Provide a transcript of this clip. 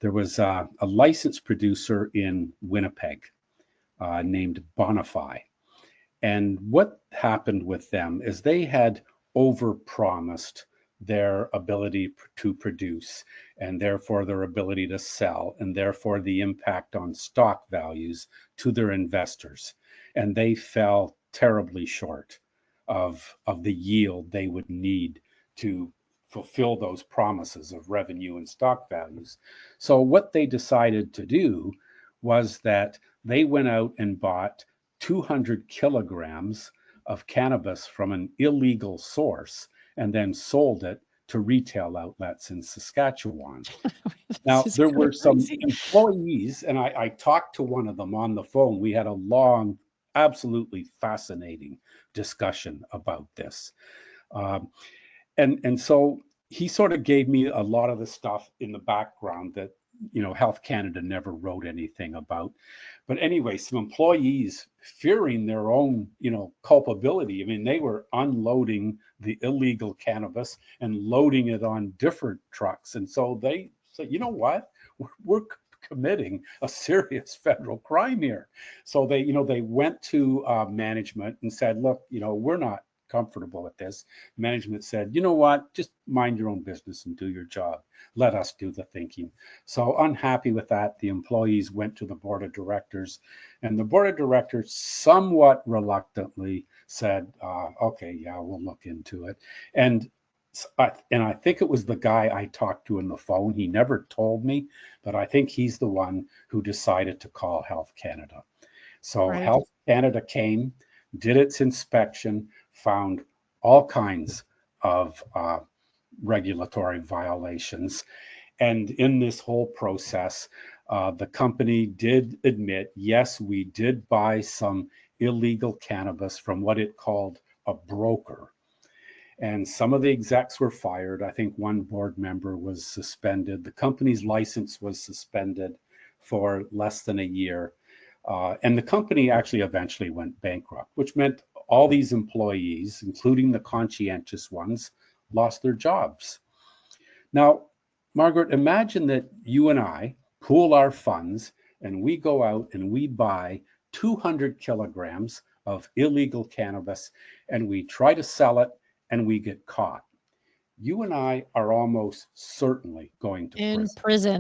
there was a licensed producer in Winnipeg named Bonify. And what happened with them is they had overpromised their ability to produce, and therefore their ability to sell, and therefore the impact on stock values to their investors. And they fell terribly short of the yield they would need to fulfill those promises of revenue and stock values. So what they decided to do was that they went out and bought 200 kilograms of cannabis from an illegal source and then sold it to retail outlets in Saskatchewan. Now, there were some employees, and I talked to one of them on the phone. We had a long, absolutely fascinating discussion about this. And so he sort of gave me a lot of the stuff in the background that, Health Canada never wrote anything about. But anyway, some employees fearing their own, culpability. I mean, they were unloading the illegal cannabis and loading it on different trucks. And so they said, you know what? We're committing a serious federal crime here. So they went to management and said, look, we're not comfortable with this. Management said, you know what, just mind your own business and do your job. Let us do the thinking. So unhappy with that, the employees went to the board of directors, and the board of directors somewhat reluctantly said, okay, yeah, we'll look into it. And I think it was the guy I talked to on the phone. He never told me, but I think he's the one who decided to call Health Canada. So Right. Health Canada came, did its inspection, found all kinds of regulatory violations. And in this whole process, the company did admit, yes, we did buy some illegal cannabis from what it called a broker. And some of the execs were fired. I think one board member was suspended. The company's license was suspended for less than a year. And the company actually eventually went bankrupt, which meant all these employees, including the conscientious ones, lost their jobs. Now, Margaret, imagine that you and I pool our funds and we go out and we buy 200 kilograms of illegal cannabis and we try to sell it and we get caught. You and I are almost certainly going to In prison. prison.